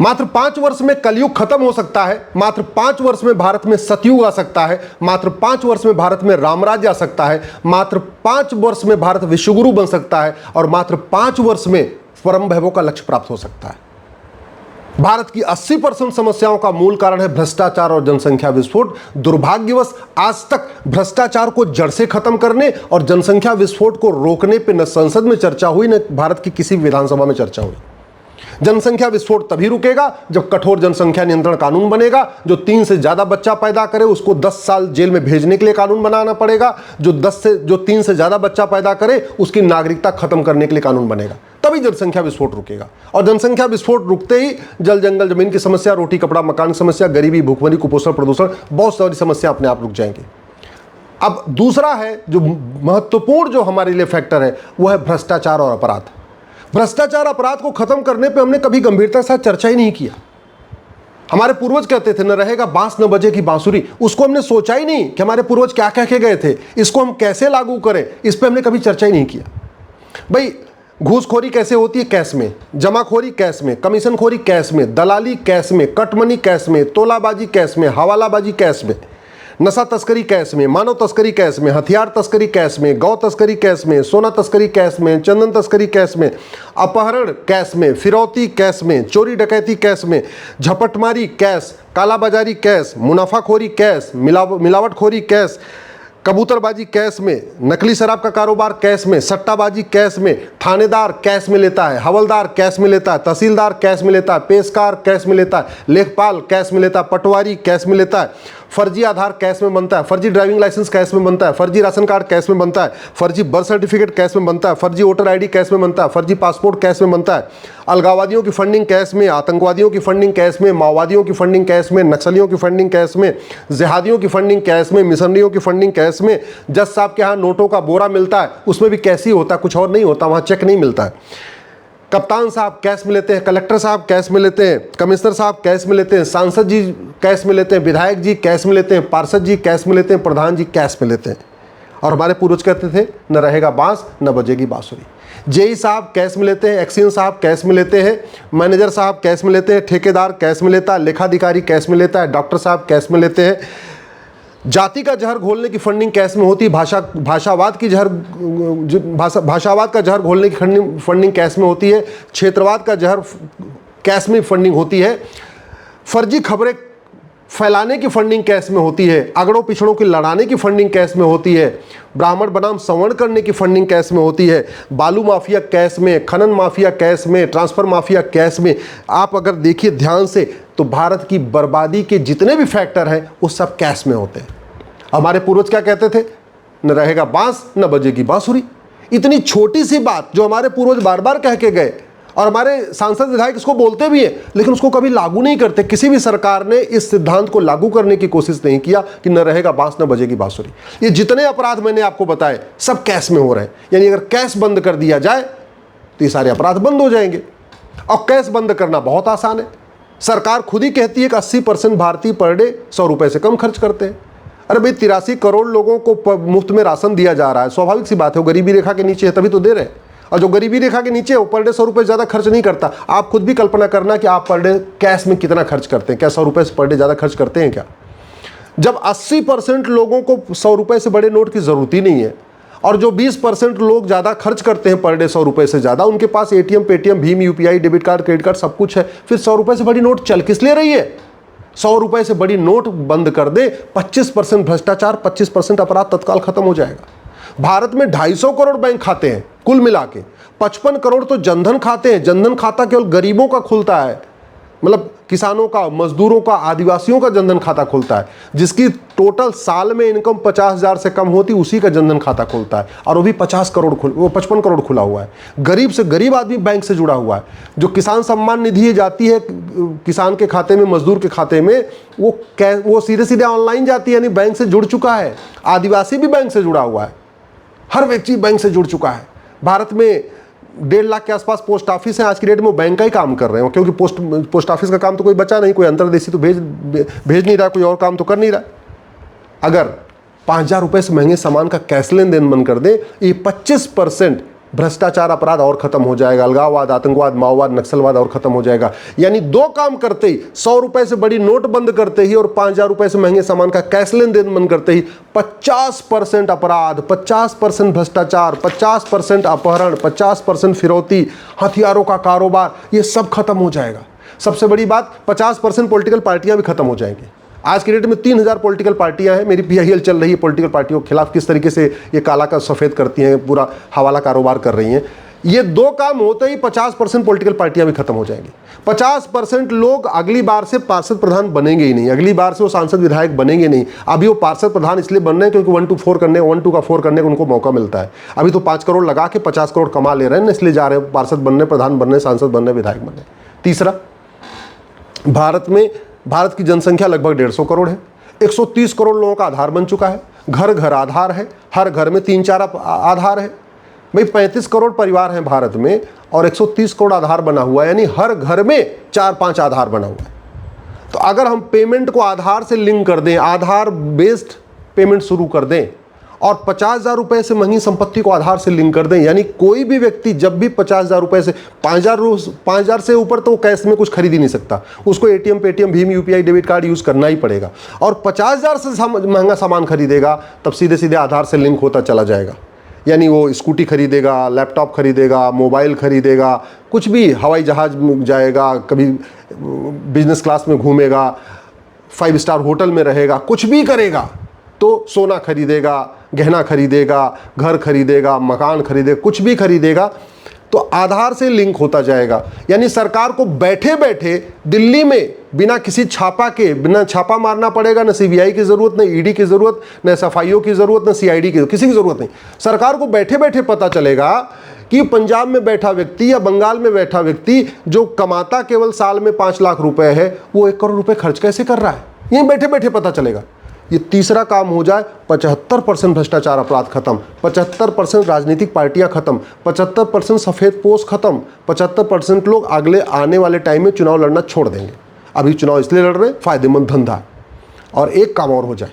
मात्र 5 वर्ष में कलयुग खत्म हो सकता है, मात्र 5 वर्ष में भारत में सतयुग आ सकता है, मात्र 5 वर्ष में भारत में रामराज्य आ सकता है, मात्र 5 वर्ष में भारत विश्वगुरु बन सकता है और मात्र 5 वर्ष में परम वैभव का लक्ष्य प्राप्त हो सकता है। भारत की 80% समस्याओं का मूल कारण है भ्रष्टाचार और जनसंख्या विस्फोट। दुर्भाग्यवश आज तक भ्रष्टाचार को जड़ से खत्म करने और जनसंख्या विस्फोट को रोकने पे न संसद में चर्चा हुई, न भारत की किसी विधानसभा में चर्चा हुई। जनसंख्या विस्फोट तभी रुकेगा जब कठोर जनसंख्या नियंत्रण कानून बनेगा। जो 3 से ज्यादा बच्चा पैदा करे उसको 10 साल जेल में भेजने के लिए कानून बनाना पड़ेगा। जो 3 से ज्यादा बच्चा पैदा करे उसकी नागरिकता खत्म करने के लिए कानून बनेगा, तभी जनसंख्या विस्फोट रुकेगा। और जनसंख्या विस्फोट रुकते ही जल जंगल जमीन की समस्या, रोटी कपड़ा मकान की समस्या, गरीबी, भूखमरी, कुपोषण, प्रदूषण, बहुत सारी समस्या अपने आप रुक जाएंगी। अब दूसरा है जो महत्वपूर्ण जो हमारे लिए फैक्टर है वो है भ्रष्टाचार और अपराध। भ्रष्टाचार अपराध को खत्म करने पे हमने कभी गंभीरता के साथ चर्चा ही नहीं किया। हमारे पूर्वज कहते थे न रहेगा बांस न बजेगी बांसुरी, उसको हमने सोचा ही नहीं कि हमारे पूर्वज क्या कह के गए थे, इसको हम कैसे लागू करें, इस पे हमने कभी चर्चा ही नहीं किया। भाई घूसखोरी कैसे होती है? कैश में। जमाखोरी कैश में, कमीशनखोरी कैश में, दलाली कैश में, कटमनी कैश में, तोलाबाजी कैश में, हवालाबाजी कैश में, नशा तस्करी कैश में, मानव तस्करी कैश में, हथियार तस्करी कैश में, गौ तस्करी कैश में, सोना तस्करी कैश में, चंदन तस्करी कैश में, अपहरण कैश में, फिरौती कैश में, चोरी डकैती कैश में, झपटमारी कैश, कालाबाजारी कैश, मुनाफाखोरी कैश, मिलावटखोरी कैश, कबूतरबाजी कैश में, नकली शराब का कारोबार कैश में, सट्टाबाजी कैश में, थानेदार कैश में लेता है, हवलदार कैश में लेता है, तहसीलदार कैश में लेता है, पेशकार कैश में लेता है, लेखपाल कैश में लेता है, पटवारी कैश में लेता है, फर्जी आधार कैश में बनता है, फर्जी ड्राइविंग लाइसेंस कैश में बनता है, फर्जी राशन कार्ड कैश में बनता है, फर्जी बर्थ सर्टिफिकेट कैश में बनता है, फर्जी वोटर आईडी कैश में बनता है, फर्जी पासपोर्ट कैश में बनता है, अलगाववादियों की फंडिंग कैश में, आतंकवादियों की फंडिंग कैश में, माओवादियों की फंडिंग कैश में, नक्सलियों की फंडिंग कैश में, जिहादियों की फंडिंग कैश में, मिशनरियों की फंडिंग कैश में। जज साहब के यहाँ नोटों का बोरा मिलता है, उसमें भी कैश ही होता है, कुछ और नहीं होता, वहाँ चेक नहीं मिलता है। कप्तान साहब कैश में लेते हैं, कलेक्टर साहब कैश में लेते हैं, कमिश्नर साहब कैश में लेते हैं, सांसद जी कैश में लेते हैं, विधायक जी कैश में लेते हैं, पार्षद जी कैश में लेते हैं, प्रधान जी कैश में लेते हैं। और हमारे पूर्वज कहते थे न रहेगा बांस न बजेगी बांसुरी। जेई साहब कैश में लेते हैं, एक्सीन साहब कैश में लेते हैं, मैनेजर साहब कैश में लेते हैं, ठेकेदार कैश में लेता है, लेखाधिकारी कैश में लेता है, डॉक्टर साहब कैश में लेते हैं। जाति का जहर घोलने की फंडिंग कैश में होती है, भाषावाद का जहर घोलने की फंडिंग कैश में होती है, क्षेत्रवाद का जहर कैश में फंडिंग होती है, फर्जी खबरें फैलाने की फंडिंग कैश में होती है, अगड़ों पिछड़ों की लड़ाने की फंडिंग कैश में होती है, ब्राह्मण बनाम सवर्ण करने की फंडिंग कैश में होती है, बालू माफिया कैश में, खनन माफिया कैश में, ट्रांसफर माफिया कैश में। आप अगर देखिए ध्यान से तो भारत की बर्बादी के जितने भी फैक्टर हैं वो सब कैश में होते हैं। हमारे पूर्वज क्या कहते थे? न रहेगा बांस न बजेगी बांसुरी। इतनी छोटी सी बात जो हमारे पूर्वज बार बार कह के गए और हमारे सांसद विधायक इसको बोलते भी हैं लेकिन उसको कभी लागू नहीं करते। किसी भी सरकार ने इस सिद्धांत को लागू करने की कोशिश नहीं किया कि न रहेगा बांस न बजेगी बांसुरी। ये जितने अपराध मैंने आपको बताए सब कैश में हो रहे हैं। यानी अगर कैश बंद कर दिया जाए तो ये सारे अपराध बंद हो जाएंगे। और कैश बंद करना बहुत आसान है। सरकार खुद ही कहती है कि 80% भारतीय पर डे 100 रुपये से कम खर्च करते हैं। अरे भाई 83 करोड़ लोगों को मुफ्त में राशन दिया जा रहा है, स्वाभाविक सी बात है वो गरीबी रेखा के नीचे है तभी तो दे रहे हैं। और जो गरीबी रेखा के नीचे है वो पर डे 100 रुपये ज़्यादा खर्च नहीं करता। आप खुद भी कल्पना करना कि आप पर डे कैश में कितना खर्च करते हैं। क्या 100 रुपये से पर डे ज़्यादा खर्च करते हैं क्या? जब 80% लोगों को 100 रुपये से बड़े नोट की ज़रूरत ही नहीं है और जो 20% लोग ज़्यादा खर्च करते हैं पर डे 100 रुपये से ज़्यादा, उनके पास ATM, Paytm, Bhim, UPI, debit card, credit card सब कुछ है, फिर 100 रुपये से बड़ी नोट चल किस लिए रही है? 100 रुपये से बड़ी नोट बंद कर दे, 25% भ्रष्टाचार, 25% अपराध तत्काल खत्म हो जाएगा। भारत में 250 करोड़ बैंक खाते हैं कुल मिला के, 55 करोड़ तो जनधन खाते हैं। जनधन खाता केवल गरीबों का खुलता है, मतलब किसानों का, मजदूरों का, आदिवासियों का जनधन खाता खुलता है। जिसकी टोटल साल में इनकम 50,000 से कम होती उसी का जनधन खाता खुलता है और वो भी 55 करोड़ खुला हुआ है। गरीब से गरीब आदमी बैंक से जुड़ा हुआ है। जो किसान सम्मान निधि जाती है किसान के खाते में, मजदूर के खाते में, वो सीधे सीधे ऑनलाइन जाती है, यानी बैंक से जुड़ चुका है। आदिवासी भी बैंक से जुड़ा हुआ है, हर व्यक्ति बैंक से जुड़ चुका है। भारत में 1.5 लाख के आसपास पोस्ट ऑफिस है, आज की डेट में वो बैंक का ही काम कर रहे हैं, क्योंकि पोस्ट ऑफिस का काम तो कोई बचा नहीं, कोई अंतर्देशी तो भेज नहीं रहा, कोई और काम तो कर नहीं रहा। अगर 5,000 रुपये से महंगे सामान का कैश लेन देन बंद कर दे, ये 25% भ्रष्टाचार अपराध और खत्म हो जाएगा, अलगाववाद, आतंकवाद, माओवाद, नक्सलवाद और खत्म हो जाएगा। यानी दो काम करते ही, 100 रुपए से बड़ी नोट बंद करते ही और 5,000 रुपए से महंगे सामान का कैश लेन देन बंद करते ही 50% अपराध, 50% भ्रष्टाचार, 50% अपहरण, 50% फिरौती, हथियारों का कारोबार, ये सब खत्म हो जाएगा। सबसे बड़ी बात, 50% पॉलिटिकल पार्टियां भी खत्म हो जाएंगी। आज की डेट में 3,000 पॉलिटिकल पार्टियां हैं। मेरी PIL चल रही है पॉलिटिकल पार्टियों के खिलाफ, किस तरीके से ये काला का सफ़ेद करती हैं, पूरा हवाला कारोबार कर रही हैं। ये दो काम होते ही 50% पॉलिटिकल पार्टियां भी खत्म हो जाएंगी। 50% लोग अगली बार से पार्षद प्रधान बनेंगे ही नहीं, अगली बार से वो सांसद विधायक बनेंगे नहीं। अभी वो पार्षद प्रधान इसलिए बन रहे हैं क्योंकि 1 to 4 करने, 1 2 का 4 करने का उनको मौका मिलता है। अभी तो 5 करोड़ लगा के 50 करोड़ कमा ले रहे हैं, इसलिए जा रहे हैं पार्षद बनने, प्रधान बनने, सांसद बनने, विधायक बनने। तीसरा, भारत की जनसंख्या लगभग 150 करोड़ है। 130 करोड़ लोगों का आधार बन चुका है। घर घर आधार है, हर घर में 3-4 आधार है। भाई 35 करोड़ परिवार हैं भारत में और 130 करोड़ आधार बना हुआ है, यानी हर घर में 4-5 आधार बना हुआ है। तो अगर हम पेमेंट को आधार से लिंक कर दें, आधार बेस्ड पेमेंट शुरू कर दें और 50,000 रुपए से महंगी संपत्ति को आधार से लिंक कर दें, यानी कोई भी व्यक्ति जब भी 50,000 रुपए से 5,000 से ऊपर तो कैश में कुछ खरीद ही नहीं सकता, उसको ATM, Paytm, Bhim, UPI, debit card use करना ही पड़ेगा। और 50,000 से महंगा सामान खरीदेगा तब सीधे सीधे आधार से लिंक होता चला जाएगा। यानी वो स्कूटी खरीदेगा, लैपटॉप खरीदेगा, मोबाइल खरीदेगा, कुछ भी, हवाई जहाज़ में जाएगा, कभी बिजनेस क्लास में घूमेगा, 5 स्टार होटल में रहेगा, कुछ भी करेगा तो सोना खरीदेगा, गहना खरीदेगा, घर खरीदेगा, मकान खरीदेगा, कुछ भी खरीदेगा तो आधार से लिंक होता जाएगा। यानी सरकार को बैठे बैठे दिल्ली में बिना किसी छापा के, बिना छापा मारना पड़ेगा, न CBI की ज़रूरत, न ED की ज़रूरत, न SFIO की ज़रूरत, न CID की, किसी की ज़रूरत नहीं। सरकार को बैठे बैठे पता चलेगा कि पंजाब में बैठा व्यक्ति या बंगाल में बैठा व्यक्ति जो कमाता केवल साल में 5 लाख रुपए है, वो 1 करोड़ रुपए खर्च कैसे कर रहा है, यहीं बैठे बैठे पता चलेगा। ये तीसरा काम हो जाए, 75% भ्रष्टाचार अपराध खत्म, 75% राजनीतिक पार्टियां खत्म, 75% सफ़ेद पोश खत्म, 75% लोग अगले आने वाले टाइम में चुनाव लड़ना छोड़ देंगे। अभी चुनाव इसलिए लड़ रहे हैं, फायदेमंद धंधा है। और एक काम और हो जाए,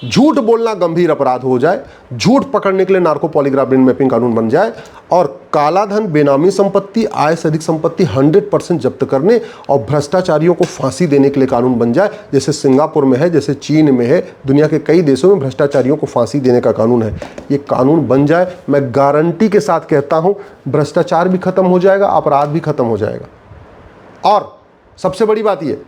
झूठ बोलना गंभीर अपराध हो जाए, झूठ पकड़ने के लिए नार्को पॉलीग्राफ ब्रेन मैपिंग कानून बन जाए और काला धन, बेनामी संपत्ति, आय से अधिक संपत्ति 100% जब्त करने और भ्रष्टाचारियों को फांसी देने के लिए कानून बन जाए, जैसे सिंगापुर में है, जैसे चीन में है, दुनिया के कई देशों में भ्रष्टाचारियों को फांसी देने का कानून है। ये कानून बन जाए, मैं गारंटी के साथ कहता हूँ, भ्रष्टाचार भी खत्म हो जाएगा, अपराध भी खत्म हो जाएगा। और सबसे बड़ी बात ये,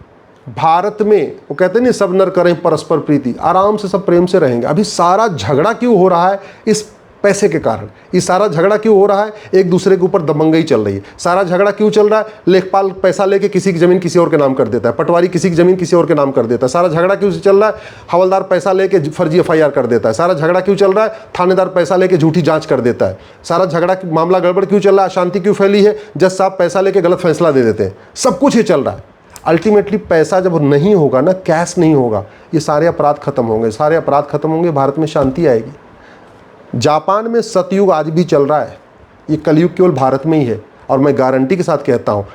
भारत में वो कहते नहीं सब नर करें परस्पर प्रीति, आराम से सब प्रेम से रहेंगे। अभी सारा झगड़ा क्यों हो रहा है? इस पैसे के कारण। ये सारा झगड़ा क्यों हो रहा है? एक दूसरे के ऊपर दबंगई चल रही है। सारा झगड़ा क्यों चल रहा है? लेखपाल पैसा लेके किसी की ज़मीन किसी और के नाम कर देता है, पटवारी किसी की ज़मीन किसी और के नाम कर देता है। सारा झगड़ा क्यों चल रहा है? हवलदार पैसा लेके फर्जी FIR कर देता है। सारा झगड़ा क्यों चल रहा है? थानेदार पैसा लेके झूठी जाँच कर देता है। सारा झगड़ा मामला गड़बड़ क्यों चल रहा है? अशांति क्यों फैली है? जज साहब पैसा लेके गलत फैसला दे देते हैं। सब कुछ ये चल रहा है। अल्टीमेटली पैसा जब नहीं होगा ना, कैश नहीं होगा, ये सारे अपराध खत्म होंगे, सारे अपराध खत्म होंगे, भारत में शांति आएगी। जापान में सतयुग आज भी चल रहा है, ये कलयुग केवल भारत में ही है। और मैं गारंटी के साथ कहता हूँ,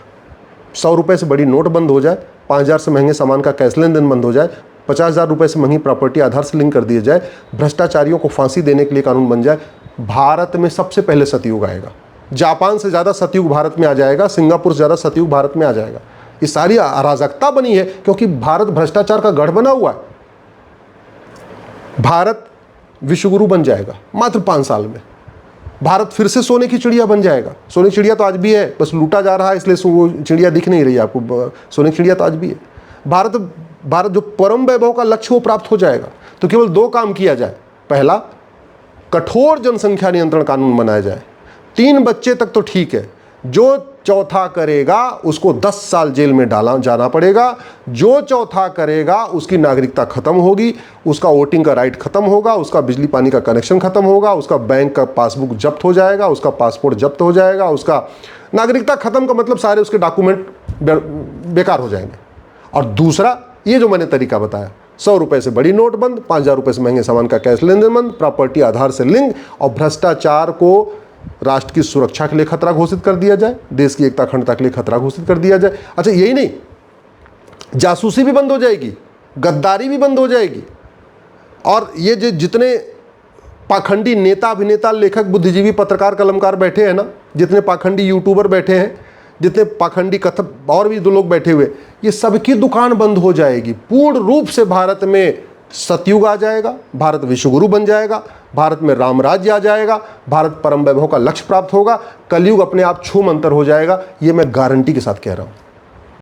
100 रुपये से बड़ी नोट बंद हो जाए, 5,000 से महंगे सामान का कैश लेन देन बंद हो जाए, 50,000 रुपये से महंगी प्रॉपर्टी आधार से लिंक कर दिया जाए, भ्रष्टाचारियों को फांसी देने के लिए कानून बन जाए, भारत में सबसे पहले सतयुग आएगा। जापान से ज़्यादा सतयुग भारत में आ जाएगा, सिंगापुर से ज़्यादा सतयुग भारत में आ जाएगा। ये सारी अराजकता बनी है क्योंकि भारत भ्रष्टाचार का गढ़ बना हुआ है। भारत विश्वगुरु बन जाएगा मात्र 5 साल में। भारत फिर से सोने की चिड़िया बन जाएगा। सोने की चिड़िया तो आज भी है, बस लूटा जा रहा है, इसलिए वो चिड़िया दिख नहीं रही है आपको। सोने की चिड़िया तो आज भी है। भारत जो परम वैभव का लक्ष्य वो प्राप्त हो जाएगा। तो केवल 2 काम किया जाए। पहला, कठोर जनसंख्या नियंत्रण कानून बनाया जाए। 3 बच्चे तक तो ठीक है, जो चौथा करेगा उसको 10 साल जेल में जाना पड़ेगा। जो चौथा करेगा उसकी नागरिकता खत्म होगी, उसका वोटिंग का राइट खत्म होगा, उसका बिजली पानी का कनेक्शन खत्म होगा, उसका बैंक का पासबुक जब्त हो जाएगा, उसका पासपोर्ट जब्त हो जाएगा, उसका नागरिकता खत्म का मतलब सारे उसके डॉक्यूमेंट बेकार हो जाएंगे। और दूसरा, ये जो मैंने तरीका बताया, 100 रुपये से बड़ी नोट बंद, 5,000 रुपये से महंगे सामान का कैश लेन देन बंद, प्रॉपर्टी आधार से लिंक, और भ्रष्टाचार को राष्ट्र की सुरक्षा के लिए खतरा घोषित कर दिया जाए, देश की एकता अखंडता के लिए खतरा घोषित कर दिया जाए। अच्छा, यही नहीं, जासूसी भी बंद हो जाएगी, गद्दारी भी बंद हो जाएगी। और ये जो जितने पाखंडी नेता, अभिनेता, लेखक, बुद्धिजीवी, पत्रकार, कलमकार बैठे हैं ना, जितने पाखंडी यूट्यूबर बैठे हैं, जितने पाखंडी कथक और भी दो लोग बैठे हुए, ये सबकी दुकान बंद हो जाएगी। पूर्ण रूप से भारत में सतयुग आ जाएगा, भारत विश्वगुरु बन जाएगा, भारत में राम राज्य आ जाएगा, भारत परम वैभव का लक्ष्य प्राप्त होगा, कलयुग अपने आप छूमंतर हो जाएगा। ये मैं गारंटी के साथ कह रहा हूं।